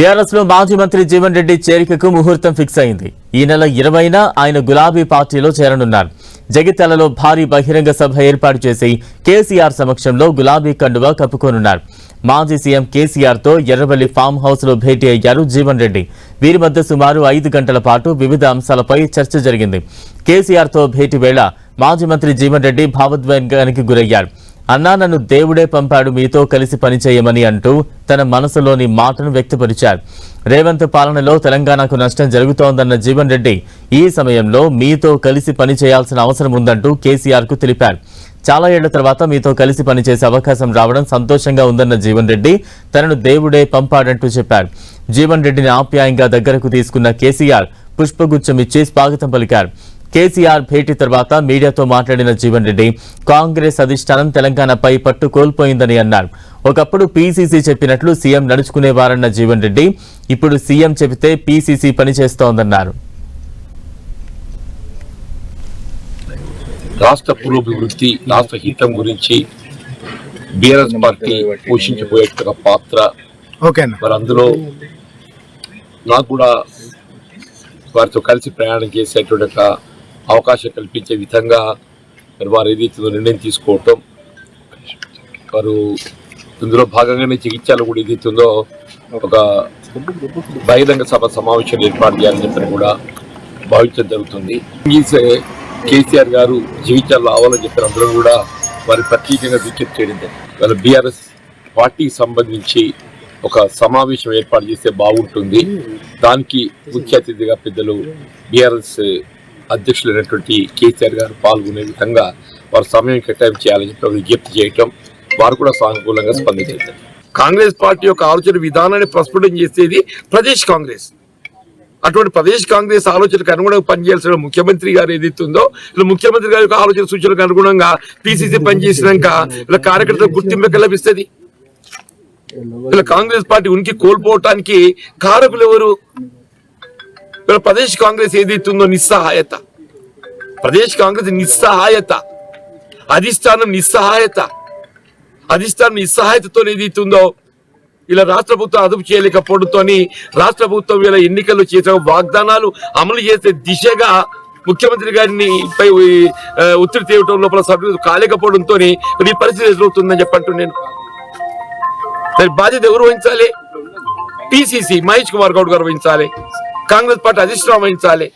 BRS లో మాజీ మంత్రి జీవన్ రెడ్డి చేరికకు ముహూర్తం ఫిక్స్ అయింది. ఈ నెల 20న ఆయన గులాబీ పార్టీలో చేరనున్నారు. జగిత్యాలలో భారీ బహిరంగ సభ ఏర్పాటు చేసి కేసీఆర్ సమక్షంలో గులాబీ కండువా కప్పుకోనున్నారు. మాజీ సీఎం కేసీఆర్ తో ఎర్రవల్లి ఫామ్ హౌస్ లో భేటీ అయ్యారు జీవన్ రెడ్డి. వీరి మధ్య సుమారు 5 గంటల పాటు వివిధ అంశాలపై చర్చ జరిగింది. కేసీఆర్ తో భేటీ వేళ మాజీ మంత్రి జీవన్ రెడ్డి భావోద్వేగానికి గురయ్యారు. అన్నా, నన్ను దేవుడే పంపాడు మీతో కలిసి పనిచేయమని అంటూ తన మనసులోని మాటను వ్యక్తపరిచారు. రేవంత్ పాలనలో తెలంగాణకు నష్టం జరుగుతోందన్న జీవన్ రెడ్డి ఈ సమయంలో మీతో కలిసి పనిచేయాల్సిన అవసరం ఉందంటూ కేసీఆర్ కు తెలిపారు. చాలా ఏళ్ల తర్వాత మీతో కలిసి పనిచేసే అవకాశం రావడం సంతోషంగా ఉందన్న జీవన్ రెడ్డి తనను దేవుడే పంపాడంటూ చెప్పారు. జీవన్ రెడ్డిని ఆప్యాయంగా దగ్గరకు తీసుకున్న కేసీఆర్ పుష్పగుచ్చమిచ్చి స్వాగతం పలికారు. కేసీఆర్ భేటీ తర్వాత మీడియాతో మాట్లాడిన జీవన్ రెడ్డి కాంగ్రెస్ అధిష్టానం తెలంగాణపై పట్టు కోల్పోయిందని అన్నారు. ఒకప్పుడు పీసీసీ చెప్పినట్లు సీఎం నడుచుకునేవారన్న జీవన్ రెడ్డి ఇప్పుడు సీఎం చెబితే పీసీసీ పనిచేస్తోందన్నారు. రాష్ట్ర పురోభివృద్ధి, రాష్ట్ర హితం గురించి బీఆర్ఎస్ పార్టీ పోషించబోయే పాత్ర మరి అందులో నాకు కూడా వారితో కలిసి ప్రయాణం చేసేటువంటి అవకాశం కల్పించే విధంగా వారు ఏదైతే నిర్ణయం తీసుకోవటం, వారు ఇందులో భాగంగానే చికిత్సలు కూడా ఏదైతుందో ఒక బహిరంగ సభ సమావేశాలు ఏర్పాటు చేయాలని చెప్పని కూడా భావించడం జరుగుతుంది. కేసీఆర్ గారు జీవితాల్లో అవ్వాలని చెప్పిన అందరూ కూడా వారి ప్రత్యేకంగా విజ్ఞప్తి చేయడం వాళ్ళ బీఆర్ఎస్ పార్టీకి సంబంధించి ఒక సమావేశం ఏర్పాటు చేస్తే బాగుంటుంది. దానికి ముఖ్య అతిథిగా పెద్దలు బీఆర్ఎస్ అధ్యక్షులైనటువంటి కేసీఆర్ గారు పాల్గొనే విధంగా వారు సమయం కేటాయించాలని చెప్పి విజ్ఞప్తి చేయటం, వారు కూడా సానుకూలంగా స్పందించారు. కాంగ్రెస్ పార్టీ యొక్క ఆలోచన విధానాన్ని ప్రస్ఫుటం చేసేది ప్రదేశ్ కాంగ్రెస్. అటువంటి ప్రదేశ్ కాంగ్రెస్ ఆలోచనకు అనుగుణంగా పనిచేయాల్సిన ముఖ్యమంత్రి గారు ఏదైతుందో ఇలా ముఖ్యమంత్రి గారి యొక్క ఆలోచన సూచనలకు అనుగుణంగా పీసీసీ పనిచేసినాక ఇలా కార్యకర్తలకు గుర్తింపు లభిస్తుంది. ఇలా కాంగ్రెస్ పార్టీ ఉనికి కోల్పోవటానికి కారకులు ఎవరు? ఇలా ప్రదేశ్ కాంగ్రెస్ ఏదైతుందో నిస్సహాయత, ప్రదేశ్ కాంగ్రెస్ నిస్సహాయత, అధిష్టానం నిస్సహాయతతో ఏదైతుందో ఇలా రాష్ట్ర ప్రభుత్వం అదుపు చేయలేకపోవడంతో రాష్ట్ర ప్రభుత్వం ఇలా ఎన్నికల్లో చేసే వాగ్దానాలు అమలు చేసే దిశగా ముఖ్యమంత్రి గారిని పై ఒత్తిడి తేవటం లోపల సభ్యులు కాలేకపోవడంతో ఈ పరిస్థితి ఎదురవుతుందని చెప్పంటూ నేను బాధ్యత ఎవరు వహించాలి? పీసీసీ మహేష్ కుమార్ గౌడ్ గారు వహించాలి, కాంగ్రెస్ పార్టీ అధిష్టానం వహించాలి.